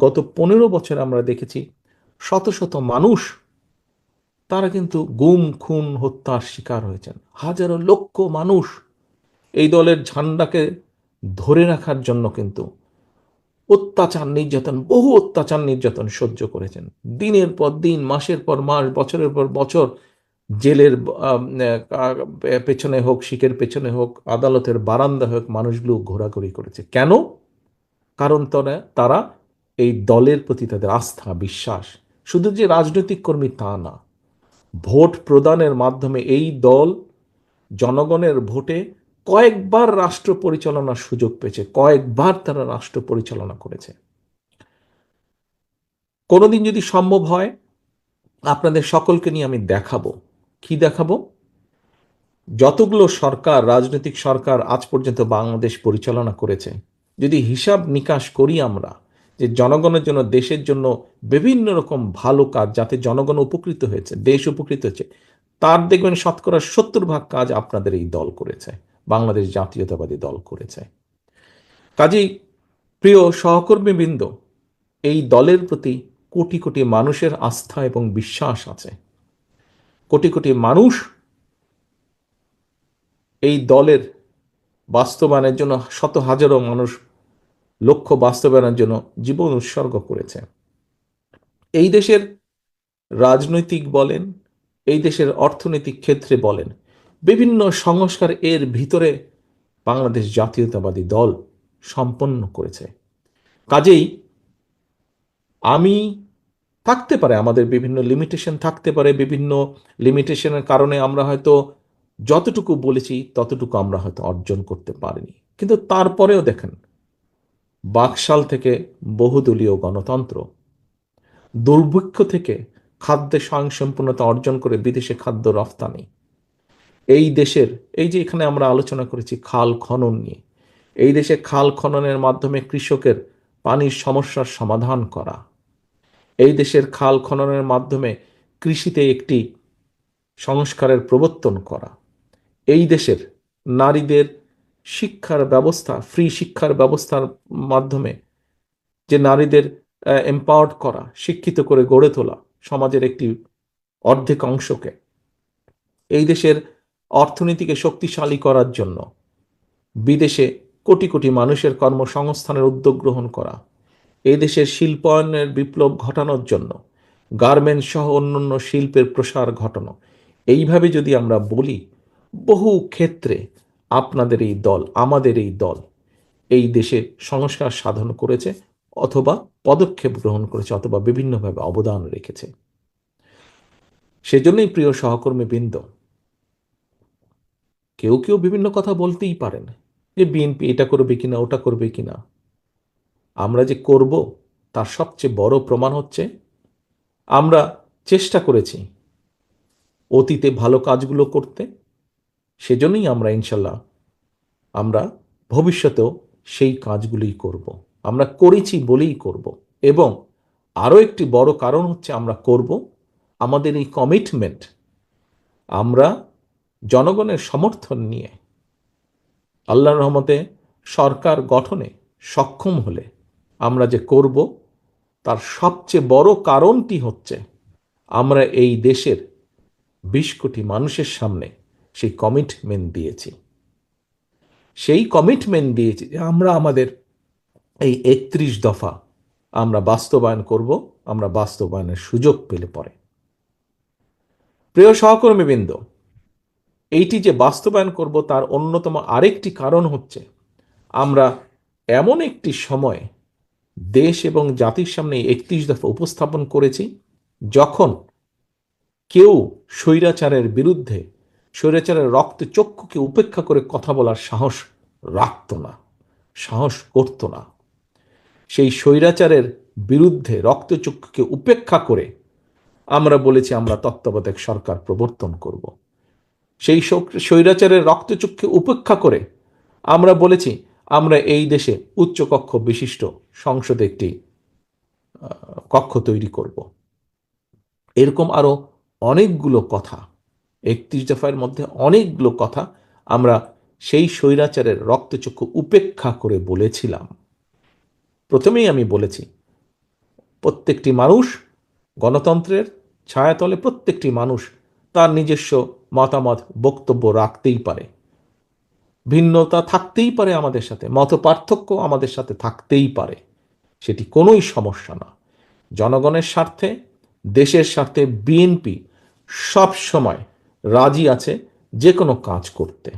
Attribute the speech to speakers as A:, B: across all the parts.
A: গত 15 বছর আমরা দেখেছি শত শত মানুষ তারা কিন্তু গুম খুন হত্যার শিকার হয়েছেন। হাজারো লক্ষ মানুষ এই দলের ঝান্ডাকে ধরে রাখার জন্য কিন্তু অত্যাচার নির্যাতন, বহু অত্যাচার নির্যাতন সহ্য করেছেন। দিনের পর দিন, মাসের পর মাস, বছরের পর বছর জেলের পেছনে হোক, শিখের পেছনে হোক, আদালতের বারান্দা হোক, মানুষগুলো ঘোরাঘুরি করেছে। কেন? কারণ তারা তারা এই দলের প্রতি তাদের আস্থা, বিশ্বাস। শুধু যে রাজনৈতিক কর্মী তা না, ভোট প্রদানের মাধ্যমে এই দল জনগণের ভোটে কয়েকবার রাষ্ট্র পরিচালনার সুযোগ পেয়েছে, কয়েকবার তারা রাষ্ট্র পরিচালনা করেছে। কোনোদিন যদি সম্ভব হয়, আপনাদের সকলকে নিয়ে আমি দেখাবো। কি দেখাবো? যতগুলো সরকার, রাজনৈতিক সরকার আজ পর্যন্ত বাংলাদেশ পরিচালনা করেছে, যদি হিসাব নিকাশ করি আমরা, যে জনগণের জন্য, দেশের জন্য বিভিন্ন রকম ভালো কাজ, যাতে জনগণ উপকৃত হয়েছে, দেশ উপকৃত হয়েছে, তার দেখবেন 70% কাজ আপনাদের এই দল করেছে, বাংলাদেশ জাতীয়তাবাদী দল করেছে। কাজেই প্রিয় সহকর্মীবৃন্দ, এই দলের প্রতি কোটি কোটি মানুষের আস্থা এবং বিশ্বাস আছে। কোটি কোটি মানুষ এই দলের বাস্তবায়নের জন্য, শত হাজারো মানুষ লক্ষ্য বাস্তবায়নের জন্য জীবন উৎসর্গ করেছে। এই দেশের রাজনৈতিক বলেন, এই দেশের অর্থনৈতিক ক্ষেত্রে বলেন, বিভিন্ন সংস্কার এর ভিতরে বাংলাদেশ জাতীয়তাবাদী দল সম্পন্ন করেছে। কাজেই আমি, থাকতে পারে আমাদের বিভিন্ন লিমিটেশন, থাকতে পারে বিভিন্ন লিমিটেশনের কারণে আমরা হয়তো যতটুকু বলেছি ততটুকু আমরা হয়তো অর্জন করতে পারিনি, কিন্তু তারপরেও দেখেন, বাকশাল থেকে বহুদলীয় গণতন্ত্র, দুর্ভিক্ষ থেকে খাদ্যে স্বয়ংসম্পূর্ণতা অর্জন করে বিদেশে খাদ্য রফতানি, এই দেশের, এই যে এখানে আমরা আলোচনা করেছি খাল খনন নিয়ে, এই দেশে খাল খননের মাধ্যমে কৃষকের পানির সমস্যার সমাধান করা, এই দেশের খাল খননের মাধ্যমে কৃষিতে একটি সংস্কারের প্রবর্তন করা, এই দেশের নারীদের শিক্ষার ব্যবস্থা, ফ্রি শিক্ষার ব্যবস্থার মাধ্যমে যে নারীদের এম্পাওয়ার্ড করা, শিক্ষিত করে গড়ে তোলা সমাজের একটি অর্ধেক অংশকে, এই দেশের অর্থনীতিকে শক্তিশালী করার জন্য বিদেশে কোটি কোটি মানুষের কর্মসংস্থানের উদ্যোগ গ্রহণ করা, এই দেশের শিল্পায়নের বিপ্লব ঘটানোর জন্য গার্মেন্টস সহ অন্যান্য শিল্পের প্রসার ঘটানো, এইভাবে যদি আমরা বলি, বহু ক্ষেত্রে আপনাদের এই দল, আমাদের এই দল এই দেশে সংস্কার সাধন করেছে, অথবা পদক্ষেপ গ্রহণ করেছে, অথবা বিভিন্নভাবে অবদান রেখেছে। সেজন্যই প্রিয় সহকর্মীবৃন্দ, কেউ কেউ বিভিন্ন কথা বলতেই পারেন যে বিএনপি এটা করবে কিনা, ওটা করবে কিনা। আমরা যে করব তার সবচেয়ে বড় প্রমাণ হচ্ছে, আমরা চেষ্টা করেছি অতীতে ভালো কাজগুলো করতে, সেজন্যই আমরা ইনশাল্লাহ আমরা ভবিষ্যতেও সেই কাজগুলোই করব। আমরা করেছি বলেই করব। এবং আরও একটি বড় কারণ হচ্ছে, আমরা করব, আমাদের এই কমিটমেন্ট, আমরা জনগণের সমর্থন নিয়ে আল্লাহর রহমতে সরকার গঠনে সক্ষম হলে আমরা যে করব, তার সবচেয়ে বড় কারণটি হচ্ছে, আমরা এই দেশের 20 কোটি মানুষের সামনে সেই কমিটমেন্ট দিয়েছি। সেই কমিটমেন্ট দিয়েছি যে আমরা আমাদের এই 31 দফা আমরা বাস্তবায়ন করব, আমরা বাস্তবায়নের সুযোগ পেলে পরে। প্রিয় সহকর্মীবৃন্দ, এইটি যে বাস্তবায়ন করব তার অন্যতম আরেকটি কারণ হচ্ছে, আমরা এমন একটি সময় দেশ এবং জাতির সামনে 31 দফা উপস্থাপন করেছি, যখন কেউ স্বৈরাচারের বিরুদ্ধে, স্বৈরাচারের রক্তচক্ষুকে উপেক্ষা করে কথা বলার সাহস রাখত না, সাহস করত না। সেই স্বৈরাচারের বিরুদ্ধে রক্তচক্ষুকে উপেক্ষা করে আমরা বলেছি আমরা তত্ত্বাবধায়ক সরকার প্রবর্তন করব। সেই স্বৈরাচারের রক্তচক্ষুকে উপেক্ষা করে আমরা বলেছি আমরা এই দেশে উচ্চকক্ষ বিশিষ্ট সংসদে একটি কক্ষ তৈরি করব। এরকম আরো অনেকগুলো কথা, 31 দফার মধ্যে অনেকগুলো কথা আমরা সেই স্বৈরাচারের রক্তচক্ষু উপেক্ষা করে বলেছিলাম। প্রথমেই আমি বলেছি, প্রত্যেকটি মানুষ গণতন্ত্রের ছায়াতলে প্রত্যেকটি মানুষ তার নিজস্ব মতামত বক্তব্য রাখতেই পারে, ভিন্নতা থাকতেই পারে আমাদের সাথে, মত পার্থক্য আমাদের সাথে থাকতেই পারে, সেটি কোনোই সমস্যা না। জনগণের স্বার্থে, দেশের স্বার্থে বিএনপি সব সময় রাজি আছে যে কোনো কাজ করতে।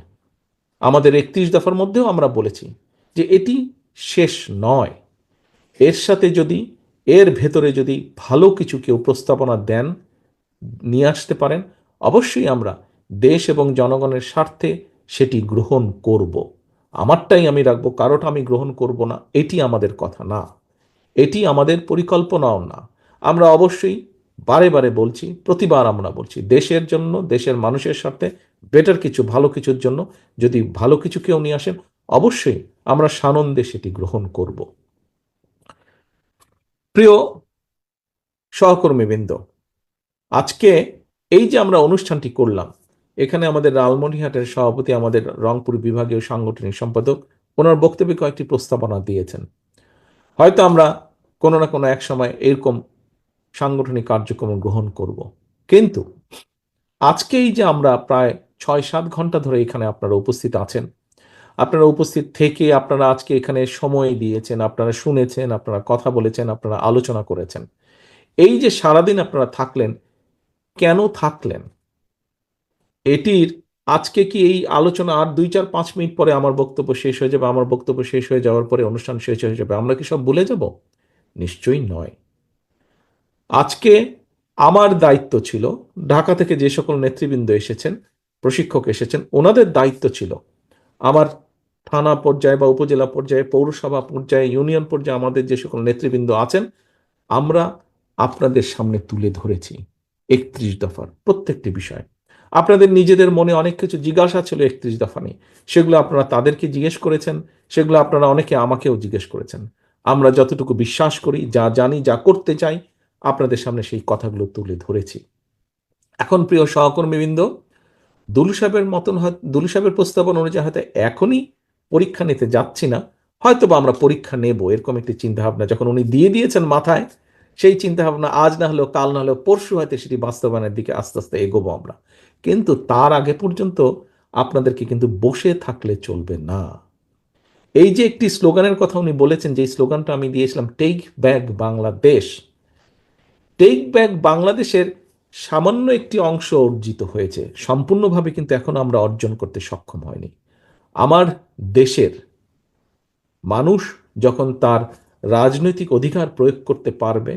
A: আমাদের 31 দফার মধ্যেও আমরা বলেছি যে এটি শেষ নয়, এর সাথে যদি এর ভেতরে যদি ভালো কিছু কেউ প্রস্তাবনা দেন, নিয়ে আসতে পারেন, অবশ্যই আমরা দেশ এবং জনগণের স্বার্থে সেটি গ্রহণ করব। আমারটাই আমি রাখবো, কারোটা আমি গ্রহণ করব না, এটি আমাদের কথা না, এটি আমাদের পরিকল্পনাও না। আমরা অবশ্যই বারে বারে বলছি, প্রতিবার আমরা বলছি, দেশের জন্য, দেশের মানুষের স্বার্থে, বেটার কিছু, ভালো কিছুর জন্য যদি ভালো কিছু কেউ নিয়ে আসেন, অবশ্যই আমরা সানন্দে সেটি গ্রহণ করব। প্রিয় সহকর্মীবৃন্দ, আজকে এই যে আমরা অনুষ্ঠানটি করলাম, এখানে আমাদের লালমনিরহাটের সভাপতি, আমাদের রংপুর বিভাগীয় সাংগঠনিক সম্পাদক, ওনার বক্তব্যে কয়েকটি প্রস্তাবনা দিয়েছেন। হয়তো আমরা কোনো না কোনো এক সময় এরকম সাংগঠনিক কার্যক্রম গ্রহণ করব, কিন্তু আজকে এই যে আমরা প্রায় 6-7 ঘন্টা ধরে এখানে আপনারা উপস্থিত আছেন, আপনারা উপস্থিত থেকে আপনারা আজকে এখানে সময় দিয়েছেন, আপনারা শুনেছেন, আপনারা কথা বলেছেন, আপনারা আলোচনা করেছেন, এই যে সারাদিন আপনারা থাকলেন, কেন থাকলেন? এটির আজকে কি এই আলোচনা আর 2-4-5 মিনিট পরে আমার বক্তব্য শেষ হয়ে যাবে, আমার বক্তব্য শেষ হয়ে যাওয়ার পরে অনুষ্ঠান শেষ হয়ে যাবে, আমরা কি সব ভুলে যাব? নিশ্চয়ই নয়। আজকে আমার দায়িত্ব ছিল, ঢাকা থেকে যে সকল নেতৃবৃন্দ এসেছেন, প্রশিক্ষক এসেছেন, ওনাদের দায়িত্ব ছিল আমার থানা পর্যায়ে বা উপজেলা পর্যায়ে, পৌরসভা পর্যায়ে, ইউনিয়ন পর্যায়ে আমাদের যে সকল নেতৃবৃন্দ আছেন, আমরা আপনাদের সামনে তুলে ধরেছি 31 দফার প্রত্যেকটি বিষয়। আপনাদের নিজেদের মনে অনেক কিছু জিজ্ঞাসা ছিল 31 দফা নিয়ে, সেগুলো আপনারা তাদেরকে জিজ্ঞেস করেছেন, সেগুলো আপনারা অনেকে আমাকেও জিজ্ঞেস করেছেন। আমরা যতটুকু বিশ্বাস করি, যা জানি, যা করতে চাই, আপনাদের সামনে সেই কথাগুলো তুলে ধরেছি। এখন প্রিয় সহকর্মীবৃন্দ, দুলু সাহেবের প্রস্তাবনা অনুযায়ী হয়তো এখনই পরীক্ষা নিতে যাচ্ছি না, হয়তো বা আমরা পরীক্ষা নেব, এরকম একটি চিন্তাভাবনা যখন উনি দিয়ে দিয়েছেন মাথায়, সেই চিন্তাভাবনা আজ না হলেও কাল না হলেও পরশু হয়তো সেটি বাস্তবায়নের দিকে আস্তে আস্তে এগোবো আমরা। কিন্তু তার আগে পর্যন্ত আপনাদেরকে কিন্তু বসে থাকলে চলবে না। এই যে একটি স্লোগানের কথা উনি বলেছেন, যে স্লোগানটা আমি দিয়েছিলাম, take back Bangladesh, take back বাংলাদেশের সামান্য একটি অংশ অর্জিত হয়েছে, সম্পূর্ণভাবে কিন্তু এখনো আমরা অর্জন করতে সক্ষম হয়নি। আমার দেশের মানুষ যখন তার রাজনৈতিক অধিকার প্রয়োগ করতে পারবে,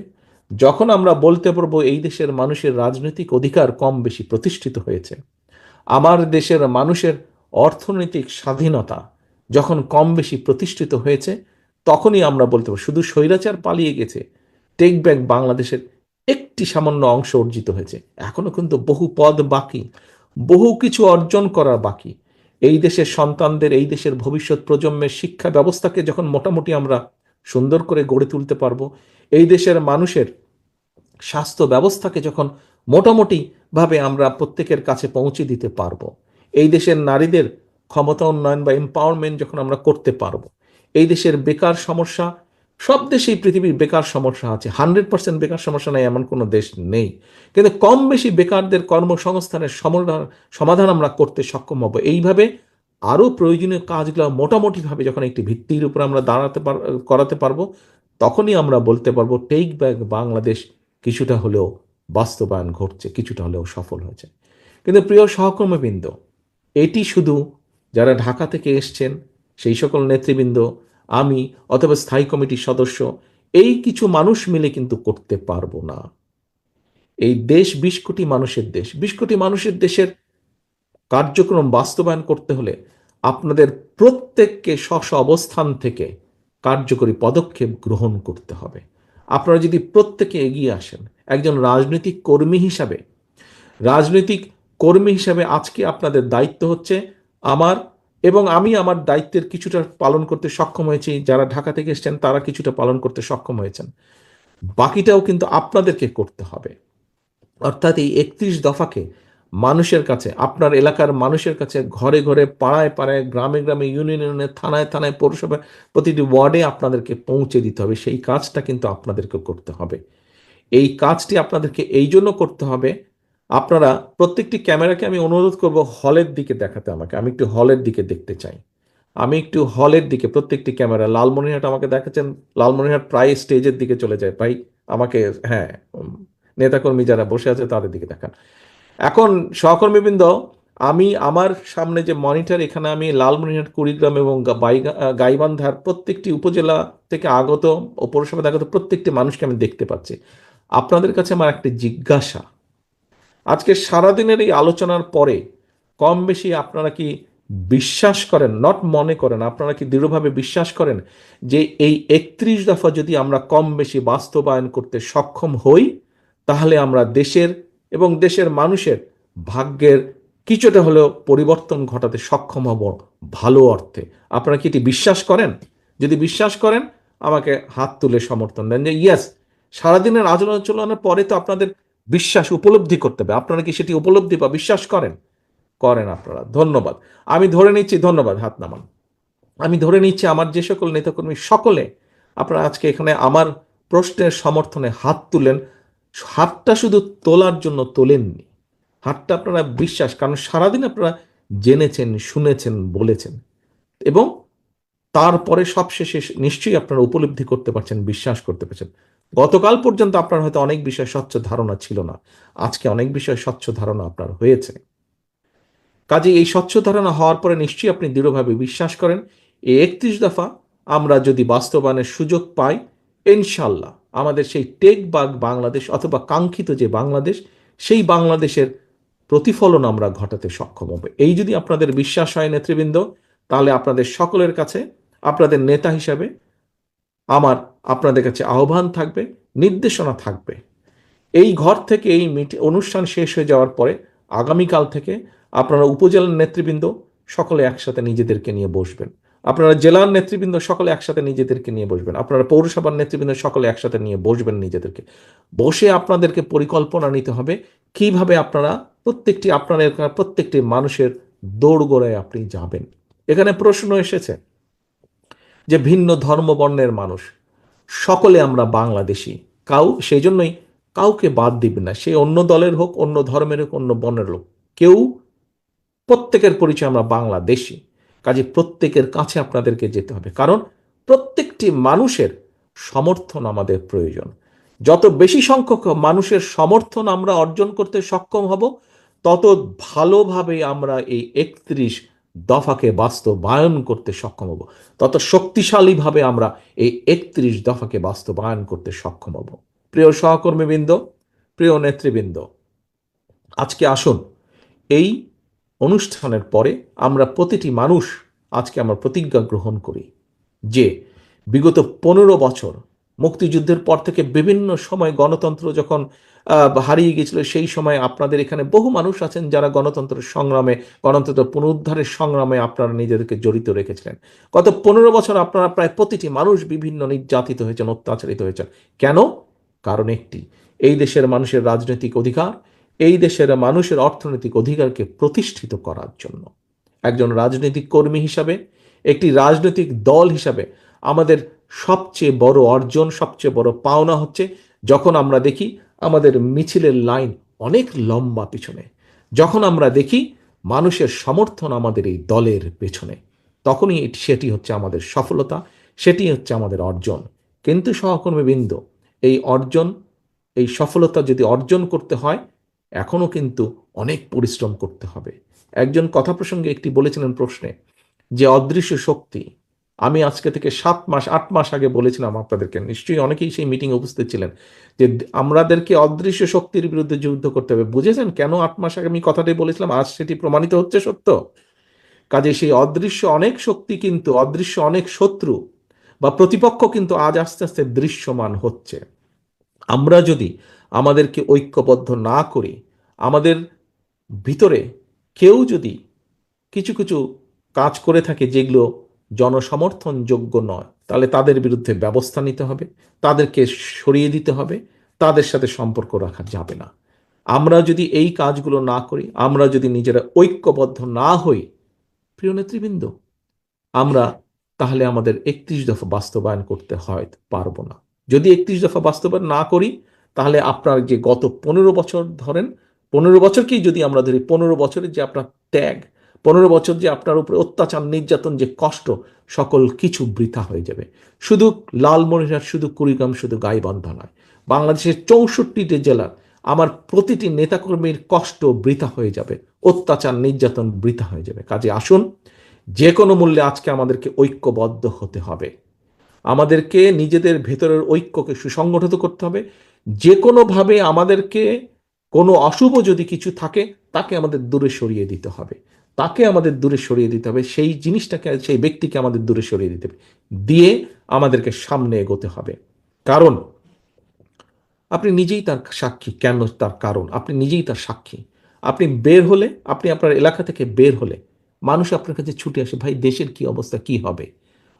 A: যখন আমরা বলতে পারবো এই দেশের মানুষের রাজনৈতিক অধিকার কম বেশি প্রতিষ্ঠিত হয়েছে, আমার দেশের মানুষের অর্থনৈতিক স্বাধীনতা যখন কম বেশি প্রতিষ্ঠিত হয়েছে, তখনই আমরা বলতে পারবো শুধু স্বৈরাচার পালিয়ে গেছে, টেক ব্যাক বাংলাদেশের একটি সামান্য অংশ অর্জিত হয়েছে। এখনো কিন্তু বহু পদ বাকি, বহু কিছু অর্জন করার বাকি। এই দেশের সন্তানদের, এই দেশের ভবিষ্যৎ প্রজন্মের শিক্ষা ব্যবস্থাকে যখন মোটামুটি আমরা সুন্দর করে গড়ে তুলতে পারবো, এই দেশের মানুষের স্বাস্থ্য ব্যবস্থাকে যখন মোটামুটি ভাবে আমরা প্রত্যেকের কাছে পৌঁছে দিতে পারবো, এই দেশের নারীদের ক্ষমতা উন্নয়ন বা এম্পাওয়ারমেন্ট যখন আমরা করতে পারবো, এই দেশের বেকার সমস্যা, সব দেশেই পৃথিবীর বেকার সমস্যা আছে, 100% বেকার সমস্যা নেই এমন কোনো দেশ নেই, কিন্তু কম বেশি বেকারদের কর্মসংস্থানের সমাধান আমরা করতে সক্ষম হব। এইভাবে আরও প্রয়োজনীয় কাজগুলো মোটামুটিভাবে যখন একটি ভিত্তির উপর আমরা করাতে পারবো, তখনই আমরা বলতে পারবো টেক ব্যাক বাংলাদেশ কিছুটা হলেও বাস্তবায়ন ঘটছে, কিছুটা হলেও সফল হয়েছে। কিন্তু প্রিয় সহকর্মীবৃন্দ, এটি শুধু যারা ঢাকা থেকে এসছেন সেই সকল নেতৃবৃন্দ, আমি অথবা স্থায়ী কমিটির সদস্য, এই কিছু মানুষ মিলে কিন্তু করতে পারবো না। এই দেশ 20 কোটি মানুষের দেশ, 20 কোটি মানুষের দেশের কার্যক্রম বাস্তবায়ন করতে হলে আপনাদের প্রত্যেককে স্ব অবস্থান থেকে কার্যকরী পদক্ষেপ গ্রহণ করতে হবে। আপনারা যদি প্রত্যেকে এগিয়ে আসেন, একজন রাজনৈতিক কর্মী হিসাবে আজকে আপনাদের দায়িত্ব হচ্ছে আমার, এবং আমি আমার দায়িত্বের কিছুটা পালন করতে সক্ষম হয়েছি, যারা ঢাকা থেকে এসেছেন তারা কিছুটা পালন করতে সক্ষম হয়েছেন, বাকিটাও কিন্তু আপনাদেরকে করতে হবে। অর্থাৎ এই 31 দফাকে মানুষের কাছে, আপনার এলাকার মানুষের কাছে, ঘরে ঘরে, পাড়ায় পাড়ায়, গ্রামে গ্রামে, ইউনিয়নে ইউনিয়নে, থানায় থানায়, পৌরসভায়, প্রতিটি ওয়ার্ডে আপনাদেরকে পৌঁছে দিতে হবে। সেই কাজটা কিন্তু আপনাদেরকে করতে হবে। এই কাজটি আপনাদেরকে এই জন্য করতে হবে, আপনারা প্রত্যেকটি ক্যামেরাকে আমি অনুরোধ করব হলের দিকে দেখাতে আমাকে। আমি একটু হলের দিকে দেখতে চাই। আমি একটু হলের দিকে, প্রত্যেকটি ক্যামেরা, লালমনিরহাট আমাকে দেখাচ্ছেন, লালমনিরহাট প্রায় স্টেজের দিকে চলে যায় ভাই, আমাকে, হ্যাঁ, নেতাকর্মী যারা বসে আছে তাদের দিকে দেখান। এখন সহকর্মীবৃন্দ, আমি আমার সামনে যে মনিটর, এখানে আমি লালমনিরহাট, কুড়িগ্রাম এবং গাইবান্ধার প্রত্যেকটি উপজেলা থেকে আগত ও পৌরসভা আগত প্রত্যেকটি মানুষকে আমি দেখতে পাচ্ছি। আপনাদের কাছে আমার একটা জিজ্ঞাসা, আজকে সারাদিনের এই আলোচনার পরে কম বেশি আপনারা কি বিশ্বাস করেন, নট মনে করেন, আপনারা কি দৃঢ়ভাবে বিশ্বাস করেন যে এই 31 দফা যদি আমরা কম বেশি বাস্তবায়ন করতে সক্ষম হই, তাহলে আমরা দেশের এবং দেশের মানুষের ভাগ্যের কিছুটা হলেও পরিবর্তন ঘটাতে সক্ষম হব ভালো অর্থে? আপনারা কি এটি বিশ্বাস করেন? যদি বিশ্বাস করেন আমাকে হাত তুলে সমর্থন দেন যে ইয়েস, সারাদিনের আলোচনার পরে তো আপনাদের বিশ্বাস উপলব্ধি করতে হবে। আপনারা কি সেটি উপলব্ধি বা বিশ্বাস করেন? করেন আপনারা, ধন্যবাদ। আমি ধরে নিচ্ছি, ধন্যবাদ, হাত নামান। আমি ধরে নিচ্ছি আমার যে সকল নেতাকর্মী সকলে আপনারা আজকে এখানে আমার প্রশ্নের সমর্থনে হাত তুলেন। হাতটা শুধু তোলার জন্য তোলেননি, হাতটা আপনারা বিশ্বাস, কারণ সারাদিন আপনারা জেনেছেন, শুনেছেন, বলেছেন, এবং তারপরে সবশেষে নিশ্চয়ই আপনারা উপলব্ধি করতে পারছেন, বিশ্বাস করতে পারছেন। গতকাল পর্যন্ত আপনার হয়তো অনেক বিষয়ে স্বচ্ছ ধারণা ছিল না, আজকে অনেক বিষয়ে স্বচ্ছ ধারণা আপনার হয়েছে। কাজে এই স্বচ্ছ ধারণা হওয়ার পরে নিশ্চয়ই আপনি দৃঢ়ভাবে বিশ্বাস করেন এই 31 দফা আমরা যদি বাস্তবায়নের সুযোগ পাই, ইনশাল্লাহ আমাদের সেই টেক বাগ বাংলাদেশ অথবা কাঙ্ক্ষিত যে বাংলাদেশ, সেই বাংলাদেশের প্রতিফলন আমরা ঘটাতে সক্ষম হবে। এই যদি আপনাদের বিশ্বাস হয় নেতৃবৃন্দ, তাহলে আপনাদের সকলের কাছে, আপনাদের নেতা হিসাবে আমার আপনাদের কাছে আহ্বান থাকবে, নির্দেশনা থাকবে। এই ঘর থেকে এই অনুষ্ঠান শেষ হয়ে যাওয়ার পরে আগামীকাল থেকে আপনারা উপজেলার নেতৃবৃন্দ সকলে একসাথে নিজেদেরকে নিয়ে বসবেন, আপনারা জেলার নেতৃবৃন্দ সকলে একসাথে নিজেদেরকে নিয়ে বসবেন, আপনারা পৌরসভার নেতৃবৃন্দ সকলে একসাথে নিয়ে বসবেন, নিজেদেরকে বসে আপনাদেরকে পরিকল্পনা নিতে হবে কিভাবে আপনারা প্রত্যেকটি আপনার এলাকার প্রত্যেকটি মানুষের দৌড়গোড়ায় আপনি যাবেন। এখানে প্রশ্ন এসেছে যে ভিন্ন ধর্ম বর্ণের মানুষ সকলে আমরা বাংলাদেশি, সেই জন্যই কাউকে বাদ দিবেন না, সে অন্য দলের হোক, অন্য ধর্মের হোক, অন্য বর্ণের হোক, কেউ, প্রত্যেকের পরিচয় আমরা বাংলাদেশি। কাজে প্রত্যেকের কাছে আপনাদেরকে যেতে হবে, কারণ প্রত্যেকটি মানুষের সমর্থন আমাদের প্রয়োজন। যত বেশি সংখ্যক মানুষের সমর্থন আমরা অর্জন করতে সক্ষম হব, তত ভালোভাবে আমরা এই 31 দফাকে বাস্তবায়ন করতে সক্ষম হব, তত শক্তিশালীভাবে আমরা এই 31 দফাকে বাস্তবায়ন করতে সক্ষম হব। প্রিয় সহকর্মীবৃন্দ, প্রিয় নেতৃবৃন্দ, আজকে আসুন এই অনুষ্ঠানের পরে আমরা প্রতিটি মানুষ আজকে আমরা প্রতিজ্ঞা গ্রহণ করি যে বিগত 15 বছর মুক্তিযুদ্ধের পর থেকে বিভিন্ন সময় গণতন্ত্র যখন হারিয়ে গিয়েছিল, সেই সময় আপনাদের এখানে বহু মানুষ আছেন যারা গণতন্ত্রের সংগ্রামে, গণতন্ত্র পুনরুদ্ধারের সংগ্রামে আপনারা নিজেদেরকে জড়িত রেখেছিলেন। গত 15 বছর আপনারা প্রায় প্রতিটি মানুষ বিভিন্ন নির্যাতিত হয়েছেন, অত্যাচারিত হয়েছেন। কেন? কারণ একটি, এই দেশের মানুষের রাজনৈতিক অধিকার, এই দেশের মানুষের অর্থনৈতিক অধিকারকে প্রতিষ্ঠিত করার জন্য। একজন রাজনৈতিক কর্মী হিসাবে, একটি রাজনৈতিক দল হিসাবে আমাদের সবচেয়ে বড় অর্জন, সবচেয়ে বড় পাওনা হচ্ছে যখন আমরা দেখি আমাদের মিছিলের লাইন অনেক লম্বা পিছনে, যখন আমরা দেখি মানুষের সমর্থন আমাদের এই দলের পেছনে, তখনই সেটি হচ্ছে আমাদের সফলতা, সেটি হচ্ছে আমাদের অর্জন। কিন্তু সহকর্মীবৃন্দ, এই অর্জন, এই সফলতা যদি অর্জন করতে হয়, এখনও কিন্তু অনেক পরিশ্রম করতে হবে। একজন কথা প্রসঙ্গে একটি বলেছিলেন প্রশ্নে যে অদৃশ্য শক্তি, আমি আজকে থেকে 7 মাস 8 মাস আগে বলেছিলাম আপনাদেরকে, নিশ্চয়ই অনেকেই সেই মিটিংয়ে উপস্থিত ছিলেন, যে আমাদেরকে অদৃশ্য শক্তির বিরুদ্ধে যুদ্ধ করতে হবে। বুঝেছেন কেন 8 মাস আগে আমি কথাটাই বলেছিলাম? আজ সেটি প্রমাণিত হচ্ছে সত্য। কাজে সেই অদৃশ্য অনেক শক্তি কিন্তু, অদৃশ্য অনেক শত্রু বা প্রতিপক্ষ কিন্তু আজ আস্তে আস্তে দৃশ্যমান হচ্ছে। আমরা যদি আমাদেরকে ঐক্যবদ্ধ না করি, আমাদের ভিতরে কেউ যদি কিছু কিছু কাজ করে থাকে যেগুলো জনসমর্থনযোগ্য নয়, তাহলে তাদের বিরুদ্ধে ব্যবস্থা নিতে হবে, তাদেরকে সরিয়ে দিতে হবে, তাদের সাথে সম্পর্ক রাখা যাবে না। আমরা যদি এই কাজগুলো না করি, আমরা যদি নিজেরা ঐক্যবদ্ধ না হই, প্রিয় নেতৃবৃন্দ, আমরা তাহলে আমাদের 31 দফা বাস্তবায়ন করতে হয় পারবো না। যদি 31 দফা বাস্তবায়ন না করি, তাহলে আপনার যে গত 15 বছর ধরেন, 15 বছরকেই যদি আমরা ধরি, 15 বছরের যে আপনার ত্যাগ, 15 বছর যে আপনার উপরে অত্যাচার, নির্যাতন, যে কষ্ট, সকল কিছু বৃথা হয়ে যাবে। শুধু লালমনিরহাট, শুধু কুড়িগ্রাম, শুধু গাইবান্ধা নয়, বাংলাদেশের 64টি জেলার আমার প্রতিটি নেতাকর্মীর কষ্ট বৃথা হয়ে যাবে, অত্যাচার, নির্যাতন বৃথা হয়ে যাবে। কাজে আসুন, যে কোনো মূল্যে আজকে আমাদেরকে ঐক্যবদ্ধ হতে হবে। আমাদেরকে নিজেদের ভেতরের ঐক্যকে সুসংগঠিত করতে হবে। যে কোনোভাবে আমাদেরকে কোনো অশুভ যদি কিছু থাকে, তাকে আমাদের দূরে সরিয়ে দিতে হবে, তাকে আমাদের দূরে সরিয়ে দিতে হবে, সেই জিনিসটাকে, সেই ব্যক্তিকে আমাদের দূরে সরিয়ে দিতে হবে, দিয়ে আমাদেরকে সামনে এগোতে হবে। কারণ আপনি নিজেই তার সাক্ষী। কেন তার কারণ? আপনি নিজেই তার সাক্ষী। আপনি বের হলে, আপনি আপনার এলাকা থেকে বের হলে মানুষ আপনার কাছে ছুটে আসে, ভাই দেশের কি অবস্থা, কি হবে।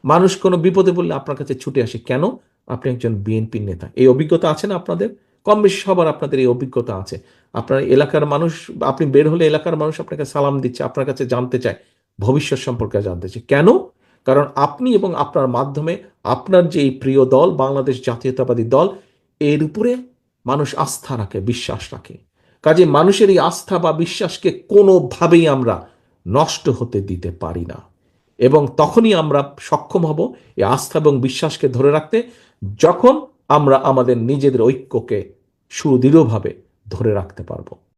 A: মানুষ কোনো বিপদে বললে আপনার কাছে ছুটে আসে। কেন? আপনি একজন বিএনপির নেতা। এই অভিজ্ঞতা আছে না আপনাদের? কম বেশি সবার আপনাদের এই অভিজ্ঞতা আছে। আপনার এলাকার মানুষ, আপনি বের হলে এলাকার মানুষ আপনাকে সালাম দিচ্ছে, আপনার কাছে জানতে চায়, ভবিষ্যৎ সম্পর্কে জানতে চায়। কেন? কারণ আপনি এবং আপনার মাধ্যমে আপনার যে এই প্রিয় দল, বাংলাদেশ জাতীয়তাবাদী দল, এর উপরে মানুষ আস্থা রাখে, বিশ্বাস রাখে। কাজে মানুষের এই আস্থা বা বিশ্বাসকে কোনোভাবেই আমরা নষ্ট হতে দিতে পারি না। এবং তখনই আমরা সক্ষম হব এই আস্থা এবং বিশ্বাসকে ধরে রাখতে, যখন আমরা আমাদের নিজেদের ঐক্যকে সুদৃঢ়ভাবে ধরে রাখতে পারবো।